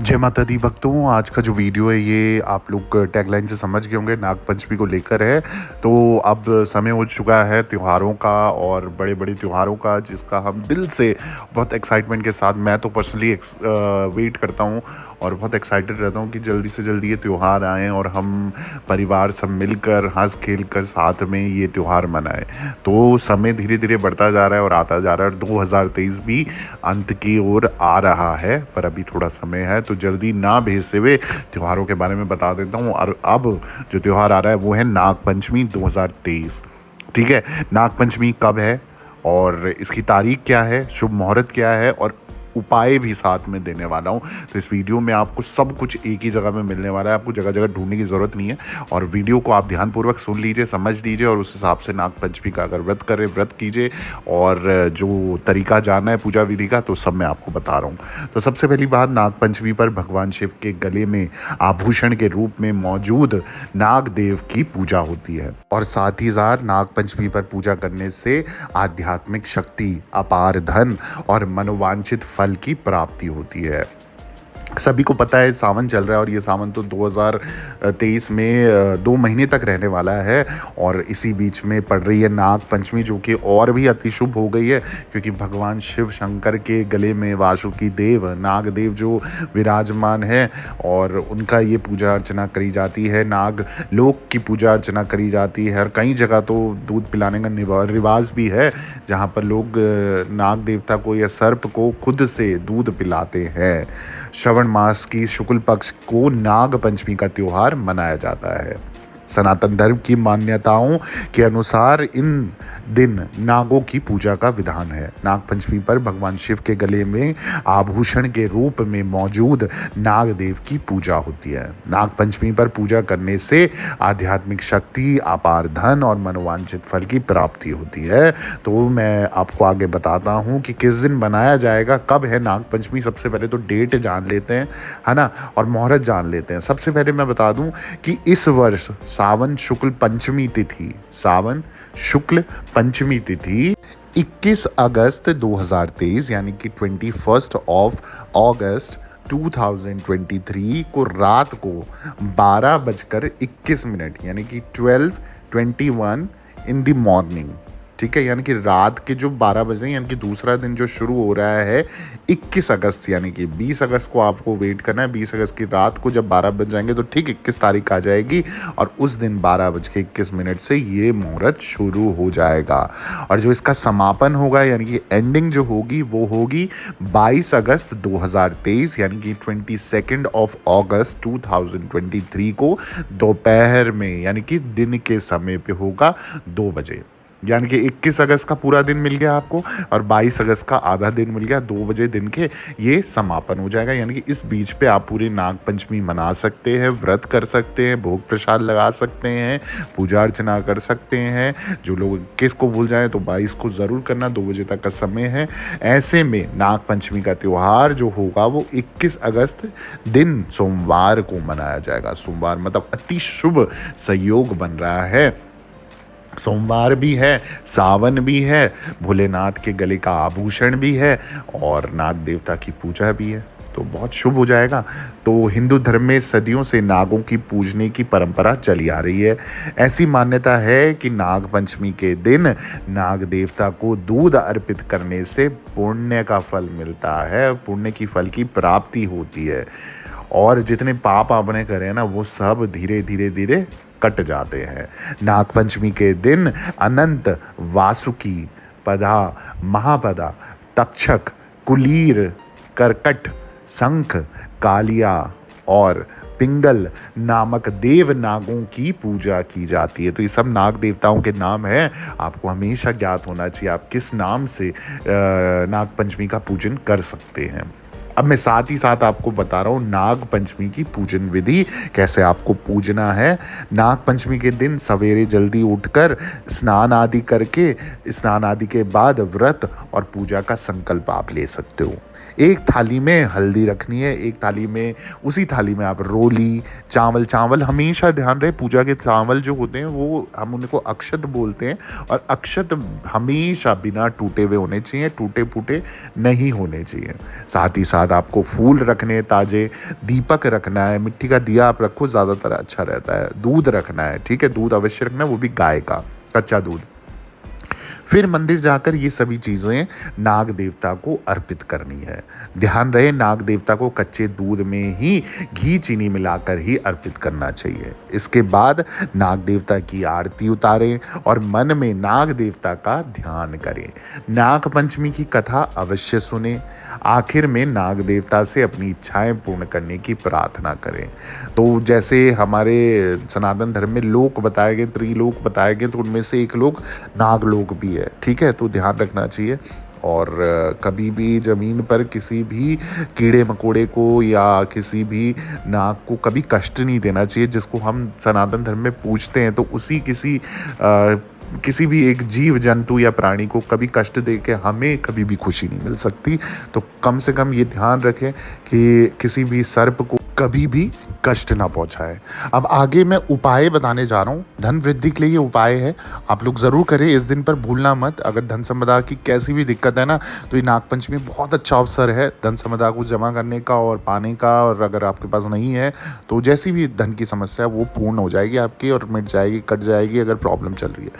जय माता दी भक्तों, आज का जो वीडियो है ये आप लोग टैगलाइन से समझ गए होंगे, नाग पंचमी को लेकर है। तो अब समय हो चुका है त्योहारों का और बड़े-बड़े त्योहारों का, जिसका हम दिल से बहुत एक्साइटमेंट के साथ, मैं तो पर्सनली वेट करता हूँ और बहुत एक्साइटेड रहता हूँ कि जल्दी से जल्दी ये त्यौहार आएँ और हम परिवार सब मिलकर हँस-खेल कर साथ में ये त्यौहार मनाएँ। तो समय धीरे-धीरे बढ़ता जा रहा है और आता जा रहा है और 2023 भी अंत की ओर आ रहा है, पर अभी थोड़ा समय है, तो जल्दी ना भेजते हुए त्योहारों के बारे में बता देता हूँ। और अब जो त्यौहार आ रहा है वो है नाग पंचमी 2023। ठीक है, नाग पंचमी कब है और इसकी तारीख क्या है, शुभ मुहूर्त क्या है और उपाय भी साथ में देने वाला हूँ। तो इस वीडियो में आपको सब कुछ एक ही जगह में मिलने वाला है, आपको जगह जगह ढूंढने की ज़रूरत नहीं है। और वीडियो को आप ध्यानपूर्वक सुन लीजिए, समझ लीजिए और उस हिसाब से नाग पंचमी का अगर व्रत करें व्रत कीजिए। और जो तरीका जानना है पूजा विधि का तो सब मैं आपको बता रहा हूँ। तो सबसे पहली बात, नाग पंचमी पर भगवान शिव के गले में आभूषण के रूप में मौजूद नाग देव की पूजा होती है। और साथ ही साथ नाग पंचमी पर पूजा करने से आध्यात्मिक शक्ति, अपार धन और मनोवांछित फल की प्राप्ति होती है। सभी को पता है सावन चल रहा है और ये सावन तो 2023 में 2 महीने तक रहने वाला है। और इसी बीच में पड़ रही है नाग पंचमी, जो कि और भी अति शुभ हो गई है, क्योंकि भगवान शिव शंकर के गले में वासुकी देव, नाग देव जो विराजमान है और उनका ये पूजा अर्चना करी जाती है। नाग लोक की पूजा अर्चना करी जाती है और कई जगह तो दूध पिलाने का रिवाज भी है, जहाँ पर लोग नाग देवता को या सर्प को खुद से दूध पिलाते हैं। श्रवण मास की शुक्ल पक्ष को नाग पंचमी का त्योहार मनाया जाता है। सनातन धर्म की मान्यताओं के अनुसार इन दिन नागों की पूजा का विधान है। नाग पंचमी पर भगवान शिव के गले में आभूषण के रूप में मौजूद नाग देव की पूजा होती है। नाग पंचमी पर पूजा करने से आध्यात्मिक शक्ति, अपार धन और मनोवांछित फल की प्राप्ति होती है। तो मैं आपको आगे बताता हूँ कि किस दिन बनाया जाएगा, कब है नाग पंचमी। सबसे पहले तो डेट जान लेते हैं, है ना, और मुहूर्त जान लेते हैं। सबसे पहले मैं बता दूं कि इस वर्ष सावन शुक्ल पंचमी तिथि, सावन शुक्ल पंचमी तिथि 21 अगस्त 2023 यानी कि 21 अगस्त 2023 को रात को 12:21 यानी कि 12:21 इन द मॉर्निंग। ठीक है, यानी कि रात के जो 12 बजे, यानी कि दूसरा दिन जो शुरू हो रहा है 21 अगस्त, यानी कि 20 अगस्त को आपको वेट करना है। 20 अगस्त की रात को जब 12 बज जाएंगे तो ठीक 21 तारीख आ जाएगी और उस दिन 12:21 से ये मुहूर्त शुरू हो जाएगा। और जो इसका समापन होगा, यानी कि एंडिंग जो होगी वो होगी 22 अगस्त 2023 यानी कि 22 अगस्त 2023 को दोपहर में, यानी कि दिन के समय पे होगा 2 बजे। यानी कि 21 अगस्त का पूरा दिन मिल गया आपको और 22 अगस्त का आधा दिन मिल गया। 2 बजे दिन के ये समापन हो जाएगा। यानी कि इस बीच पे आप पूरी नाग पंचमी मना सकते हैं, व्रत कर सकते हैं, भोग प्रसाद लगा सकते हैं, पूजा अर्चना कर सकते हैं। जो लोग 21 को भूल जाएं तो 22 को ज़रूर करना, 2 बजे तक का समय है। ऐसे में नाग पंचमी का त्यौहार जो होगा वो 21 अगस्त दिन सोमवार को मनाया जाएगा। सोमवार मतलब अति शुभ संयोग बन रहा है। सोमवार भी है, सावन भी है, भोलेनाथ के गले का आभूषण भी है और नाग देवता की पूजा भी है, तो बहुत शुभ हो जाएगा। तो हिंदू धर्म में सदियों से नागों की पूजने की परंपरा चली आ रही है। ऐसी मान्यता है कि नाग पंचमी के दिन नाग देवता को दूध अर्पित करने से पुण्य का फल मिलता है, पुण्य की फल की प्राप्ति होती है और जितने पाप आपने करे हैं ना वो सब धीरे धीरे धीरे कट जाते हैं। नाग पंचमी के दिन अनंत, वासुकी, पदा, महापदा, तक्षक, कुलीर, करकट, शंख, कालिया और पिंगल नामक देव नागों की पूजा की जाती है। तो ये सब नाग देवताओं के नाम हैं, आपको हमेशा ज्ञात होना चाहिए आप किस नाम से नाग पंचमी का पूजन कर सकते हैं। अब मैं साथ ही साथ आपको बता रहा हूँ नाग पंचमी की पूजन विधि, कैसे आपको पूजना है। नाग पंचमी के दिन सवेरे जल्दी उठकर स्नान आदि करके, स्नान आदि के बाद व्रत और पूजा का संकल्प आप ले सकते हो। एक थाली में हल्दी रखनी है, एक थाली में, उसी थाली में आप रोली, चावल, चावल हमेशा ध्यान रहे पूजा के चावल जो होते हैं वो हम उनको अक्षत बोलते हैं, और अक्षत हमेशा बिना टूटे हुए होने चाहिए, टूटे फूटे नहीं होने चाहिए। साथ ही साथ आपको फूल रखने हैं ताजे, दीपक रखना है, मिट्टी का दिया आप रखो, ज़्यादातर अच्छा रहता है। दूध रखना है, ठीक है, दूध अवश्य रखना है, वो भी गाय का कच्चा दूध। फिर मंदिर जाकर ये सभी चीज़ें नाग देवता को अर्पित करनी है। ध्यान रहे नाग देवता को कच्चे दूध में ही घी चीनी मिलाकर ही अर्पित करना चाहिए। इसके बाद नाग देवता की आरती उतारें और मन में नाग देवता का ध्यान करें। नाग पंचमी की कथा अवश्य सुने। आखिर में नाग देवता से अपनी इच्छाएं पूर्ण करने की प्रार्थना करें। तो जैसे हमारे सनातन धर्म में लोक बताए गए, त्रिलोक बताए गए, तो उनमें से एक लोक नागलोक भी है, ठीक है, तो ध्यान रखना चाहिए। और कभी भी ज़मीन पर किसी भी कीड़े मकोड़े को या किसी भी नाग को कभी कष्ट नहीं देना चाहिए। जिसको हम सनातन धर्म में पूजते हैं, तो उसी किसी भी एक जीव जंतु या प्राणी को कभी कष्ट दे के हमें कभी भी खुशी नहीं मिल सकती। तो कम से कम ये ध्यान रखें कि किसी भी सर्प को कभी भी कष्ट ना पहुंचाए। अब आगे मैं उपाय बताने जा रहा हूँ। धन वृद्धि के लिए ये उपाय है, आप लोग ज़रूर करें। इस दिन पर भूलना मत। अगर धन संपदा की कैसी भी दिक्कत है ना, तो ये नागपंचमी बहुत अच्छा अवसर है धन संपदा को जमा करने का और पाने का। और अगर आपके पास नहीं है तो जैसी भी धन की समस्या है वो पूर्ण हो जाएगी आपकी और मिट जाएगी, कट जाएगी। अगर प्रॉब्लम चल रही है,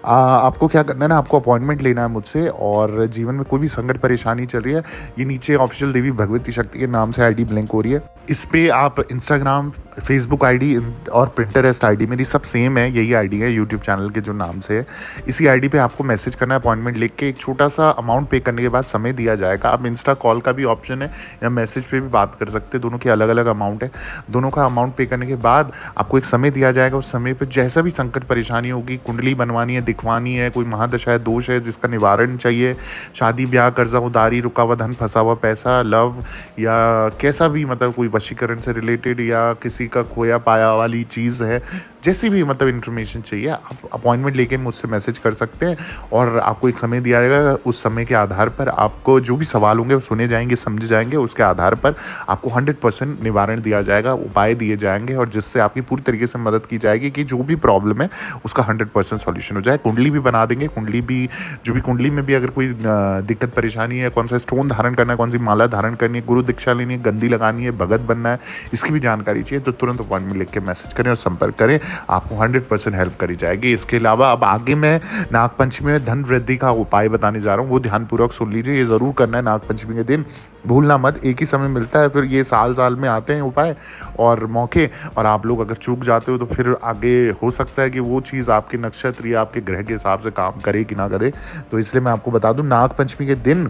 आपको क्या करना है ना, आपको अपॉइंटमेंट लेना है मुझसे। और जीवन में कोई भी संकट परेशानी चल रही है, ये नीचे ऑफिशियल देवी भगवती शक्ति के नाम से आईडी ब्लिंक हो रही है। इस पे आप इंस्टाग्राम, फेसबुक आईडी और पिंटरेस्ट आईडी मेरी सब सेम है, यही आईडी है यूट्यूब चैनल के जो नाम से है। इसी आईडी पे आपको मैसेज करना है, अपॉइंटमेंट लिख के। एक छोटा सा अमाउंट पे करने के बाद समय दिया जाएगा। आप इंस्टा कॉल का भी ऑप्शन है या मैसेज पे भी बात कर सकते हैं, दोनों के अलग अलग अमाउंट है। दोनों का अमाउंट पे करने के बाद आपको एक समय दिया जाएगा। उस समय पर जैसा भी संकट परेशानी होगी, कुंडली बनवानी है, दिखवानी है, कोई महादशा है, दोष है जिसका निवारण चाहिए, शादी ब्याह, कर्जा उधारी, रुका हुआ धन, फंसा हुआ पैसा, लव या कैसा भी मतलब कोई वशीकरण से रिलेटेड या किसी का खोया पाया वाली चीज़ है, जैसी भी मतलब इन्फॉर्मेशन चाहिए, आप अपॉइंटमेंट लेके मुझसे मैसेज कर सकते हैं। और आपको एक समय दिया जाएगा, उस समय के आधार पर आपको जो भी सवाल होंगे वो सुने जाएंगे, समझे जाएंगे। उसके आधार पर आपको 100% निवारण दिया जाएगा, उपाय दिए जाएंगे और जिससे आपकी पूरी तरीके से मदद की जाएगी कि जो भी प्रॉब्लम है उसका 100% सॉल्यूशन हो जाए। कुंडली भी बना देंगे। कुंडली भी, जो भी कुंडली में भी अगर कोई दिक्कत परेशानी है, कौन सा स्टोन धारण करना है, कौन सी माला धारण करनी है, गुरु दीक्षा लेनी है, गंदी लगानी है, भगत बनना है, इसकी भी जानकारी चाहिए तो तुरंत अपॉइंटमेंट लिख के मैसेज करें और संपर्क करें, आपको 100% हेल्प करी जाएगी। इसके अलावा अब आगे मैं नागपंचमी में धन वृद्धि का उपाय बताने जा रहा हूँ, वो ध्यानपूर्वक सुन लीजिए। ये ज़रूर करना है नागपंचमी के दिन, भूलना मत। एक ही समय मिलता है, फिर ये साल साल में आते हैं उपाय और मौके, और आप लोग अगर चूक जाते हो तो फिर आगे हो सकता है कि वो चीज़ आपके नक्षत्र या आपके ग्रह के हिसाब से काम करे कि ना करे। तो इसलिए मैं आपको बता दूं, नागपंचमी के दिन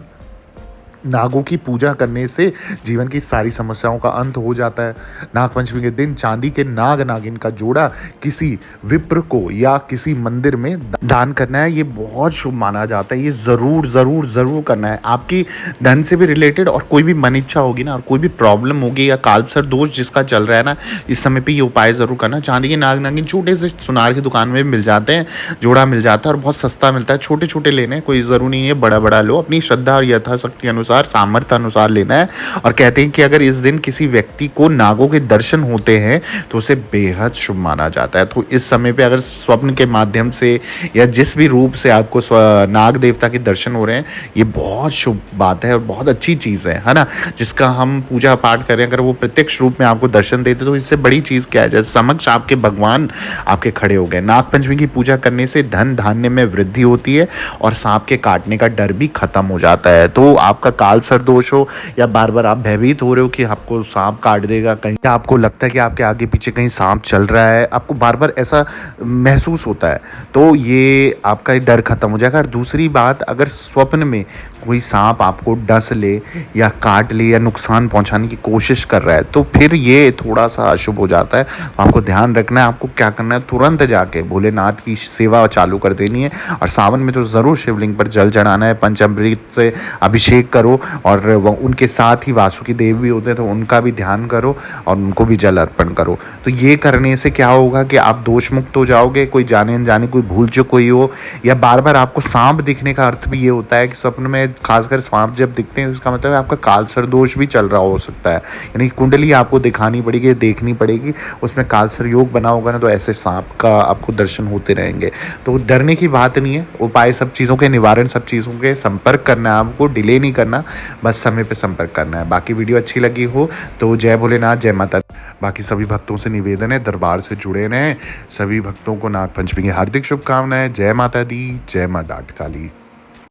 नागों की पूजा करने से जीवन की सारी समस्याओं का अंत हो जाता है। नागपंचमी के दिन चांदी के नाग नागिन का जोड़ा किसी विप्र को या किसी मंदिर में दान करना है। ये बहुत शुभ माना जाता है। ये ज़रूर ज़रूर ज़रूर करना है। आपकी धन से भी रिलेटेड और कोई भी मन इच्छा होगी ना, और कोई भी प्रॉब्लम होगी या कालसर दोष जिसका चल रहा है ना, इस समय पे ये उपाय ज़रूर करना। चांदी के नाग नागिन छोटे से सुनार की दुकान में मिल जाते हैं, जोड़ा मिल जाता है और बहुत सस्ता मिलता है। छोटे छोटे लेने, कोई ज़रूरी नहीं है बड़ा बड़ा लो, अपनी श्रद्धा और यथाशक्ति अनुसार, सामर्थ्य अनुसार लेना है। और कहते हैं कि अगर इस दिन किसी व्यक्ति को नागों के दर्शन होते हैं तो उसे बेहद शुभ माना जाता है। तो इस समय पे अगर स्वप्न के माध्यम से या जिस भी रूप से आपको नाग देवता के दर्शन हो रहे हैं, ये बहुत शुभ बात है और बहुत अच्छी चीज़ है ना, जिसका हम पूजा पाठ करें। अगर वो प्रत्यक्ष रूप में आपको दर्शन देते तो इससे बड़ी चीज़ क्या है, जैसे समक्ष आपके भगवान आपके खड़े हो गए। नागपंचमी की पूजा करने से धन धान्य में वृद्धि होती है और सांप के काटने का डर भी खत्म हो जाता है। तो आपका कालसर दोष हो या बार बार आप भयभीत हो रहे हो कि आपको सांप काट देगा, कहीं आपको लगता है कि आपके आगे पीछे कहीं सांप चल रहा है, आपको बार बार ऐसा महसूस होता है, तो ये आपका डर खत्म हो जाएगा। और दूसरी बात, अगर स्वप्न में कोई सांप आपको डस ले या काट ले या नुकसान पहुंचाने की कोशिश कर रहा है तो फिर ये थोड़ा सा अशुभ हो जाता है। आपको ध्यान रखना है। आपको क्या करना है, तुरंत जाके भोलेनाथ की सेवा चालू कर देनी है। और सावन में तो ज़रूर शिवलिंग पर जल चढ़ाना है, पंचामृत से अभिषेक करो। करो और उनके साथ ही वासुकी देव भी होते हैं, तो उनका भी ध्यान करो और उनको भी जल अर्पण करो। तो ये करने से क्या होगा कि आप दोष मुक्त हो जाओगे। कोई जाने अनजाने कोई भूल चूक हुई हो, या बार बार आपको सांप दिखने का अर्थ भी ये होता है कि स्वप्न में खासकर सांप जब दिखते हैं, इसका मतलब है आपका कालसर्प दोष भी चल रहा हो सकता है। यानी कुंडली आपको दिखानी पड़ेगी, देखनी पड़ेगी, उसमें कालसर्प योग बना होगा ना, तो ऐसे सांप का आपको दर्शन होते रहेंगे। तो डरने की बात नहीं है, उपाय सब चीज़ों के निवारण, सब चीज़ों के संपर्क करना है, आपको डिले नहीं करना, बस समय पे संपर्क करना है। बाकी वीडियो अच्छी लगी हो तो जय भोलेनाथ, जय माता। बाकी सभी भक्तों से निवेदन है, दरबार से जुड़े रहें। सभी भक्तों को नाग पंचमी की हार्दिक शुभकामनाएं। जय माता दी, जय मां डाट काली।